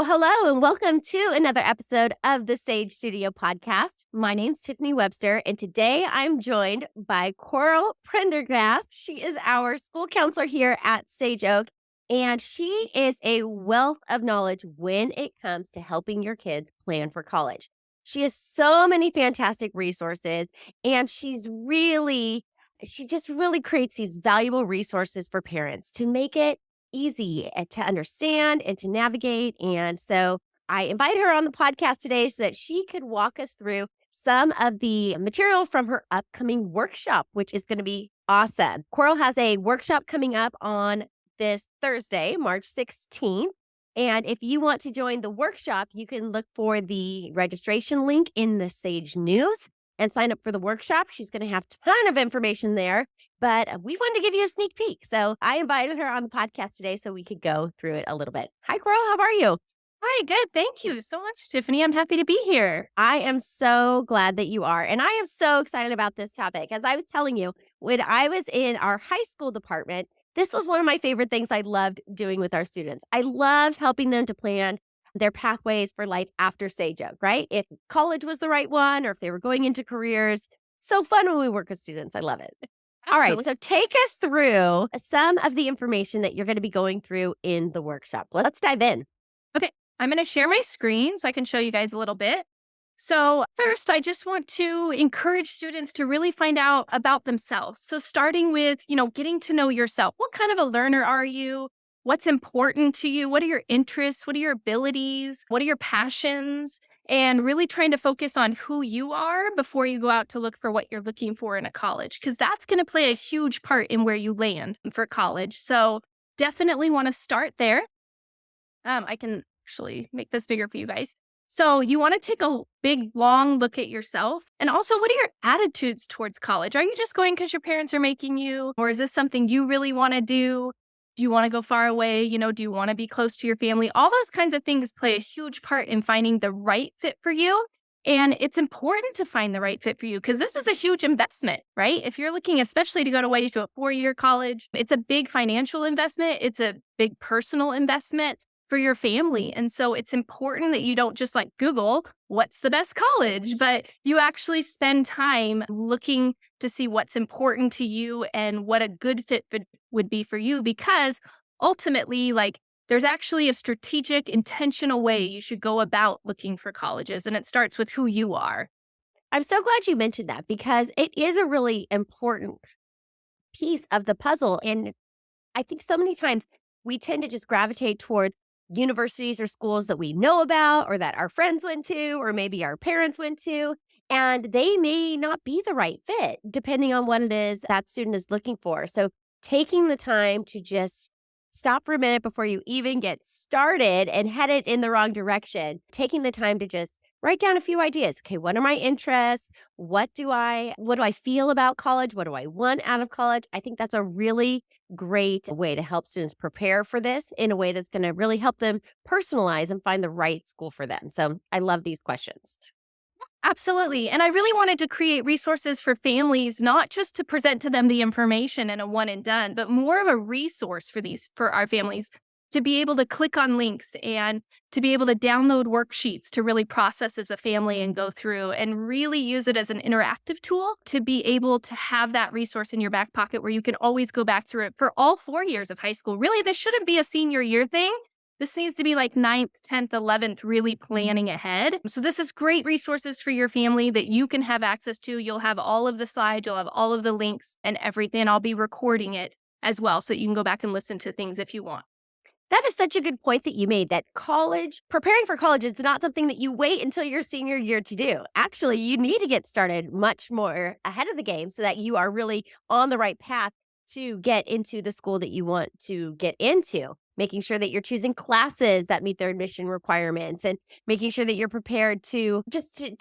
Well, hello and welcome to another episode of the Sage Studio podcast. My name's Tiffany Webster, and today I'm joined by Coral Prendergast. She is our school counselor here at Sage Oak, and she is a wealth of knowledge when it comes to helping your kids plan for college. She has so many fantastic resources, and she just really creates these valuable resources for parents to make it easy to understand and to navigate. And so I invited her on the podcast today so that she could walk us through some of the material from her upcoming workshop, which is going to be awesome. Coral has a workshop coming up on this Thursday, March 16th. And if you want to join the workshop, you can look for the registration link in the Sage News and sign up for the workshop. She's going to have a ton of information there, but we wanted to give you a sneak peek. So I invited her on the podcast today so we could go through it a little bit. Hi, Coral. How are you? Hi, good. Thank you so much, Tiffany. I'm happy to be here. I am so glad that you are. And I am so excited about this topic. As I was telling you, when I was in our high school department, this was one of my favorite things I loved doing with our students. I loved helping them to plan their pathways for life after Sage Oak, right? If college was the right one or if they were going into careers. So fun when we work with students. I love it. All right. Absolutely. So take us through some of the information that you're going to be going through in the workshop. Let's dive in. Okay, I'm going to share my screen so I can show you guys a little bit. So first, I just want to encourage students to really find out about themselves. So starting with, getting to know yourself. What kind of a learner are you? What's important to you? What are your interests? What are your abilities? What are your passions? And really trying to focus on who you are before you go out to look for what you're looking for in a college, because that's going to play a huge part in where you land for college. So definitely want to start there. I can actually make this bigger for you guys. So you want to take a big, long look at yourself. And also, what are your attitudes towards college? Are you just going because your parents are making you? Or is this something you really want to do? Do you want to go far away? Do you want to be close to your family? All those kinds of things play a huge part in finding the right fit for you. And it's important to find the right fit for you because this is a huge investment, right? If you're looking especially to go away to a 4-year college, it's a big financial investment. It's a big personal investment for your family. And so it's important that you don't just Google what's the best college, but you actually spend time looking to see what's important to you and what a good fit would be for you, because ultimately, there's actually a strategic, intentional way you should go about looking for colleges. And it starts with who you are. I'm so glad you mentioned that because it is a really important piece of the puzzle. And I think so many times we tend to just gravitate towards universities or schools that we know about or that our friends went to or maybe our parents went to, and they may not be the right fit depending on what it is that student is looking for. So taking the time to just stop for a minute before you even get started and headed in the wrong direction, taking the time to just write down a few ideas. Okay, what are my interests? What do I feel about college? What do I want out of college? I think that's a really great way to help students prepare for this in a way that's going to really help them personalize and find the right school for them. So I love these questions. Absolutely. And I really wanted to create resources for families, not just to present to them the information in a one and done, but more of a resource for our families to be able to click on links and to be able to download worksheets to really process as a family and go through and really use it as an interactive tool to be able to have that resource in your back pocket where you can always go back through it for all 4 years of high school. Really, this shouldn't be a senior year thing. This needs to be 9th, 10th, 11th, really planning ahead. So this is great resources for your family that you can have access to. You'll have all of the slides, you'll have all of the links and everything. I'll be recording it as well so that you can go back and listen to things if you want. That is such a good point that you made, that preparing for college is not something that you wait until your senior year to do. Actually, you need to get started much more ahead of the game so that you are really on the right path to get into the school that you want to get into. Making sure that you're choosing classes that meet their admission requirements and making sure that you're prepared to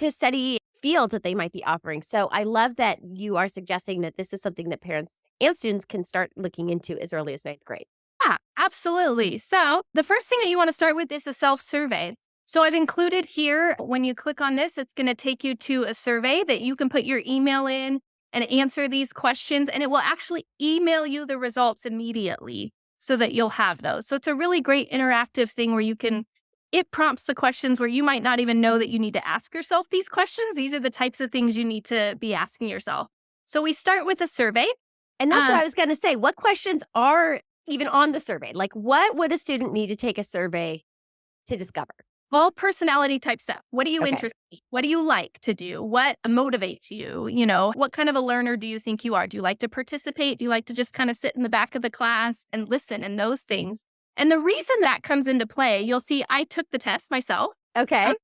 study fields that they might be offering. So I love that you are suggesting that this is something that parents and students can start looking into as early as 9th grade. Yeah, absolutely. So the first thing that you want to start with is a self-survey. So I've included here, when you click on this, it's going to take you to a survey that you can put your email in and answer these questions, and it will actually email you the results immediately so that you'll have those. So it's a really great interactive thing where you can it prompts the questions where you might not even know that you need to ask yourself these questions. These are the types of things you need to be asking yourself. So we start with a survey. And that's what Um, I was going to say. What questions are even on the survey? Like, what would a student need to take a survey to discover? all personality type stuff. What are you Okay. interested in? What do you like to do? What motivates you? What kind of a learner do you think you are? Do you like to participate? Do you like to just kind of sit in the back of the class and listen and those things? And the reason that comes into play, you'll see I took the test myself. Okay. Um,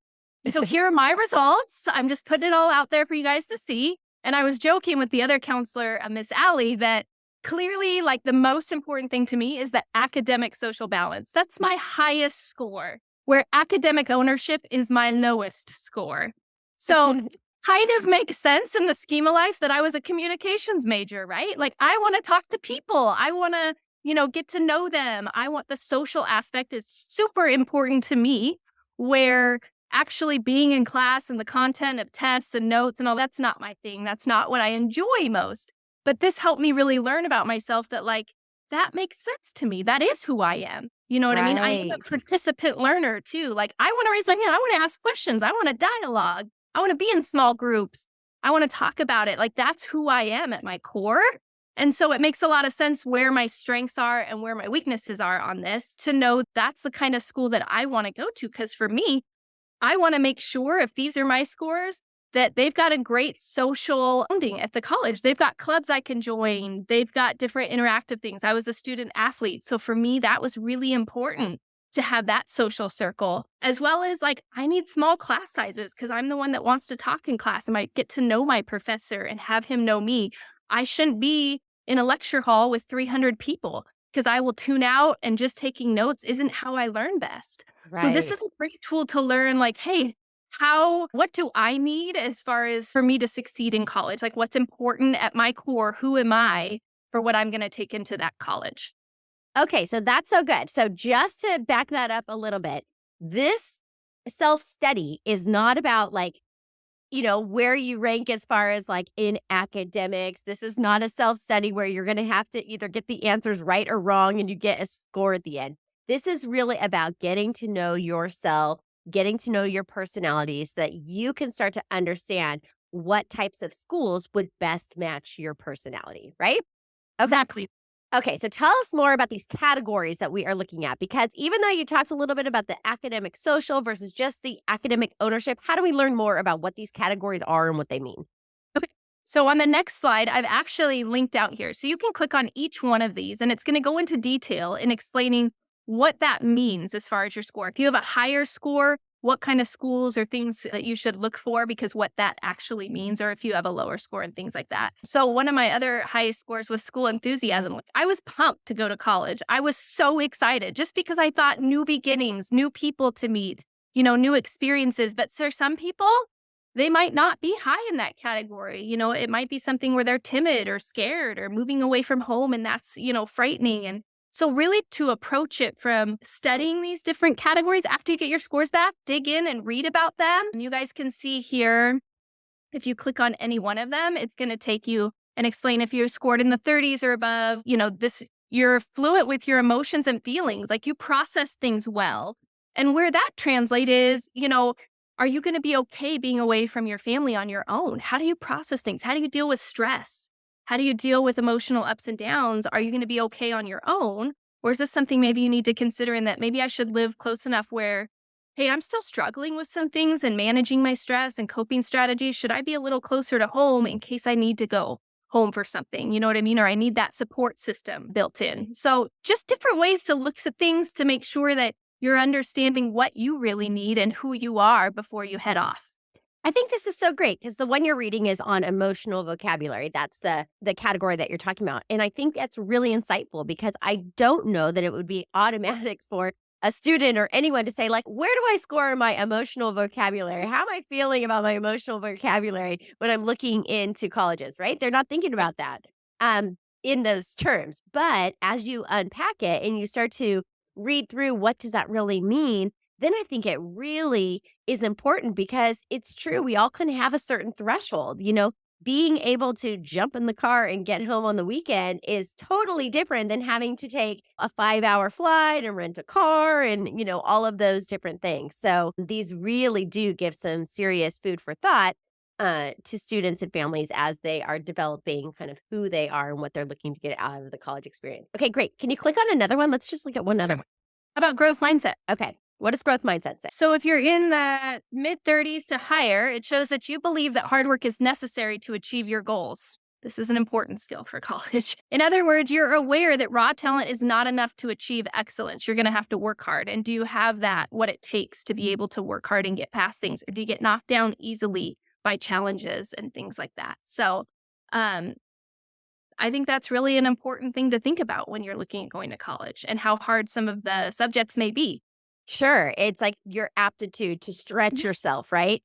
so here are my results. I'm just putting it all out there for you guys to see. And I was joking with the other counselor, Miss Allie, that clearly, like, the most important thing to me is the academic social balance. That's my highest score, where academic ownership is my lowest score. So kind of makes sense in the scheme of life that I was a communications major, right? Like, I want to talk to people. I want to, get to know them. I want the social aspect is super important to me, where actually being in class and the content of tests and notes and all that's not my thing. That's not what I enjoy most. But this helped me really learn about myself that, like, that makes sense to me. That is who I am. You know what I mean? I am Right. a participant learner too. Like, I want to raise my hand. I want to ask questions. I want to dialogue. I want to be in small groups. I want to talk about it. Like, that's who I am at my core. And so it makes a lot of sense where my strengths are and where my weaknesses are on this, to know that's the kind of school that I want to go to. Because for me, I want to make sure, if these are my scores, that they've got a great social bonding at the college. They've got clubs I can join. They've got different interactive things. I was a student athlete. So for me, that was really important to have that social circle, as well as, like, I need small class sizes because I'm the one that wants to talk in class and might get to know my professor and have him know me. I shouldn't be in a lecture hall with 300 people because I will tune out, and just taking notes isn't how I learn best. So this Right. is a great tool to learn, like, hey, what do I need as far as for me to succeed in college? Like, what's important at my core? Who am I for what I'm going to take into that college? Okay, so that's so good. So just to back that up a little bit, this self-study is not about, like, where you rank as far as, like, in academics. This is not a self-study where you're going to have to either get the answers right or wrong and you get a score at the end. This is really about getting to know yourself, getting to know your personality so that you can start to understand what types of schools would best match your personality, right? Okay. Exactly. Okay, so tell us more about these categories that we are looking at, because even though you talked a little bit about the academic social versus just the academic ownership, how do we learn more about what these categories are and what they mean? Okay. So on the next slide, I've actually linked out here. So you can click on each one of these, and it's going to go into detail in explaining what that means as far as your score. If you have a higher score, what kind of schools or things that you should look for, because what that actually means, or if you have a lower score and things like that. So one of my other highest scores was school enthusiasm. Like, I was pumped to go to college. I was so excited just because I thought new beginnings, new people to meet, new experiences. But for some people, they might not be high in that category. It might be something where they're timid or scared or moving away from home, and that's, frightening. And so really, to approach it from studying these different categories after you get your scores back, dig in and read about them. And you guys can see here, if you click on any one of them, it's going to take you and explain if you're scored in the 30s or above, you're fluent with your emotions and feelings, like, you process things well. And where that translates is, are you going to be okay being away from your family on your own? How do you process things? How do you deal with stress? How do you deal with emotional ups and downs? Are you going to be okay on your own? Or is this something maybe you need to consider, in that maybe I should live close enough where, hey, I'm still struggling with some things and managing my stress and coping strategies. Should I be a little closer to home in case I need to go home for something? You know what I mean? Or I need that support system built in. So just different ways to look at things to make sure that you're understanding what you really need and who you are before you head off. I think this is so great because the one you're reading is on emotional vocabulary. That's the category that you're talking about. And I think that's really insightful because I don't know that it would be automatic for a student or anyone to say, like, where do I score in my emotional vocabulary? How am I feeling about my emotional vocabulary when I'm looking into colleges, right? They're not thinking about that in those terms. But as you unpack it and you start to read through what does that really mean, then I think it really is important because it's true. We all can have a certain threshold. being able to jump in the car and get home on the weekend is totally different than having to take a 5-hour flight and rent a car and, all of those different things. So these really do give some serious food for thought to students and families as they are developing kind of who they are and what they're looking to get out of the college experience. Okay, great. Can you click on another one? Let's just look at one other one. How about growth mindset? Okay. What does growth mindset say? So if you're in the mid 30s to higher, it shows that you believe that hard work is necessary to achieve your goals. This is an important skill for college. In other words, you're aware that raw talent is not enough to achieve excellence. You're going to have to work hard. And do you have what it takes to be able to work hard and get past things? Or do you get knocked down easily by challenges and things like that? So I think that's really an important thing to think about when you're looking at going to college and how hard some of the subjects may be. Sure. It's like your aptitude to stretch Mhm. yourself, right?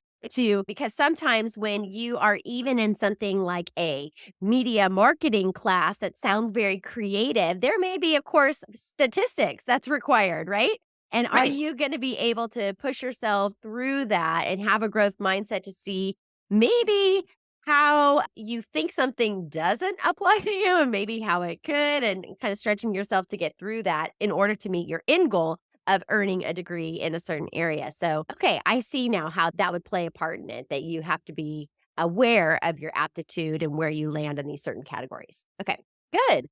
Because sometimes when you are even in something like a media marketing class that sounds very creative, there may be a course of statistics that's required, right? And are Right. you going to be able to push yourself through that and have a growth mindset to see maybe how you think something doesn't apply to you and maybe how it could, and kind of stretching yourself to get through that in order to meet your end goal of earning a degree in a certain area. So, okay, I see now how that would play a part in it, that you have to be aware of your aptitude and where you land in these certain categories. Okay, good.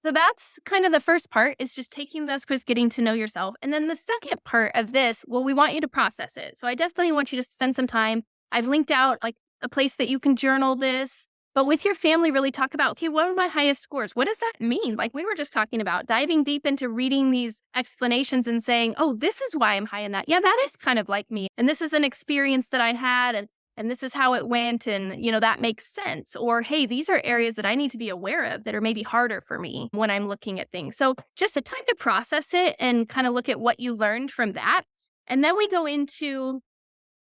So that's kind of the first part, is just taking this quiz, getting to know yourself. And then the second part of this, well, we want you to process it. So I definitely want you to spend some time. I've linked out like a place that you can journal this, but with your family, really talk about, okay, what are my highest scores? What does that mean? Like we were just talking about diving deep into reading these explanations and saying, oh, this is why I'm high in that. Yeah, that is kind of like me. And this is an experience that I had. And this is how it went, and that makes sense. Or hey, these are areas that I need to be aware of that are maybe harder for me when I'm looking at things. So just a time to process it and kind of look at what you learned from that. And then we go into,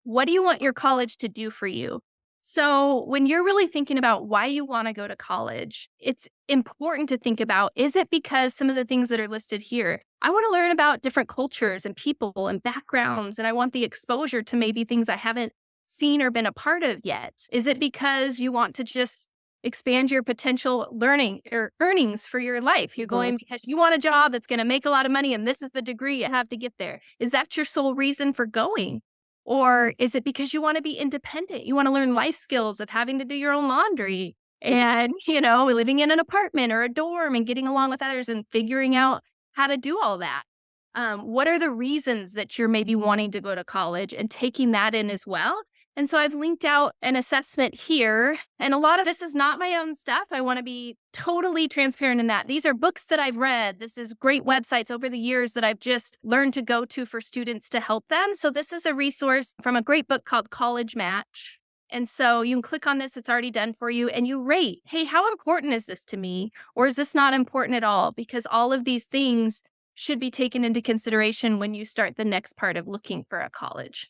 what do you want your college to do for you? So when you're really thinking about why you want to go to college, it's important to think about, is it because some of the things that are listed here, I want to learn about different cultures and people and backgrounds, and I want the exposure to maybe things I haven't seen or been a part of yet? Is it because you want to just expand your potential learning or earnings for your life? You're Mhm. going because you want a job that's going to make a lot of money and this is the degree you have to get there. Is that your sole reason for going? Or is it because you want to be independent? You want to learn life skills of having to do your own laundry and, living in an apartment or a dorm and getting along with others and figuring out how to do all that? What are the reasons that you're maybe wanting to go to college, and taking that in as well? And so I've linked out an assessment here. And a lot of this is not my own stuff. I want to be totally transparent in that. These are books that I've read. This is great websites over the years that I've just learned to go to for students to help them. So this is a resource from a great book called College Match. And so you can click on this, it's already done for you, and you rate, hey, how important is this to me? Or is this not important at all? Because all of these things should be taken into consideration when you start the next part of looking for a college.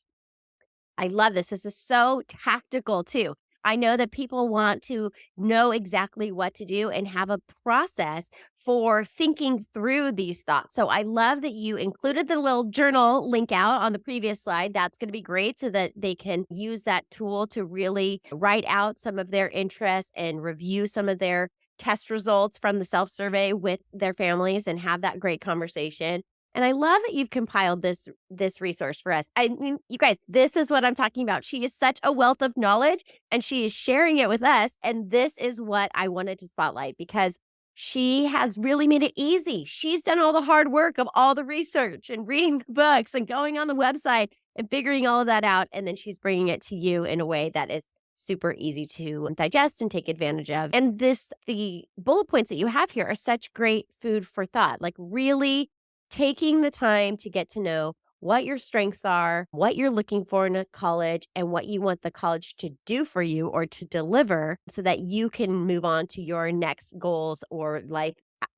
I love this. This is so tactical too. I know that people want to know exactly what to do and have a process for thinking through these thoughts. So I love that you included the little journal link out on the previous slide. That's going to be great so that they can use that tool to really write out some of their interests and review some of their test results from the self survey with their families and have that great conversation. And I love that you've compiled this resource for us. I mean, you guys, this is what I'm talking about. She is such a wealth of knowledge and she is sharing it with us. And this is what I wanted to spotlight because she has really made it easy. She's done all the hard work of all the research and reading the books and going on the website and figuring all of that out. And then she's bringing it to you in a way that is super easy to digest and take advantage of. And the bullet points that you have here are such great food for thought, like really taking the time to get to know what your strengths are, what you're looking for in a college, and what you want the college to do for you or to deliver so that you can move on to your next goals or life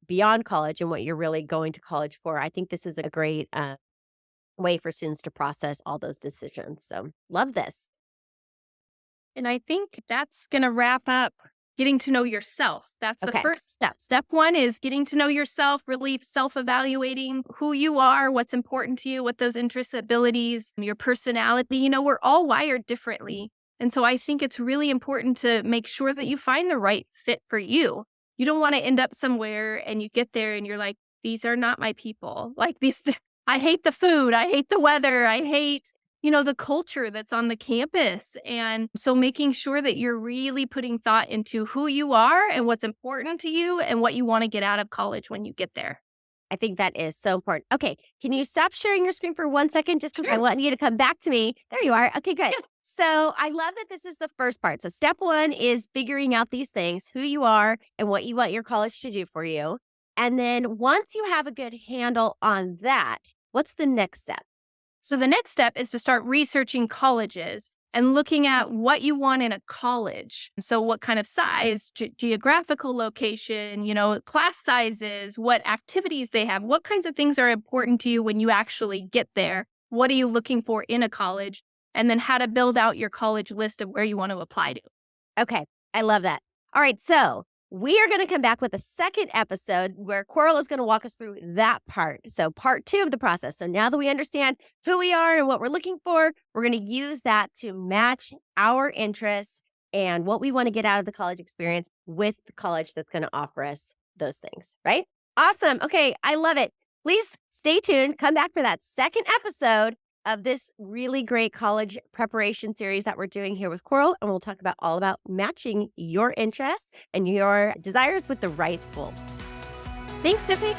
beyond college and what you're really going to college for. I think this is a great way for students to process all those decisions. So, love this. And I think that's going to wrap up getting to know yourself. That's the Okay. first step. Step one is getting to know yourself, really self evaluating who you are, what's important to you, what those interests, abilities, your personality. We're all wired differently. And so I think it's really important to make sure that you find the right fit for you. You don't want to end up somewhere and you get there and you're like, these are not my people. Like I hate the food. I hate the weather. I hate, the culture that's on the campus. And so making sure that you're really putting thought into who you are and what's important to you and what you want to get out of college when you get there. I think that is so important. Okay, can you stop sharing your screen for 1 second just because I Sure. want you to come back to me? There you are. Okay, good. Yeah. So I love that this is the first part. So step one is figuring out these things, who you are and what you want your college to do for you. And then once you have a good handle on that, what's the next step? So the next step is to start researching colleges and looking at what you want in a college. So what kind of size, geographical location, class sizes, what activities they have, what kinds of things are important to you when you actually get there? What are you looking for in a college? And then how to build out your college list of where you want to apply to. Okay, I love that. All right, so we are going to come back with a second episode where Coral is going to walk us through that part. So, part two of the process. So, now that we understand who we are and what we're looking for, we're going to use that to match our interests and what we want to get out of the college experience with the college that's going to offer us those things, right? Awesome. Okay, I love it. Please stay tuned. Come back for that second episode of this really great college preparation series that we're doing here with Coral. And we'll talk about all about matching your interests and your desires with the right school. Thanks, Tiffany.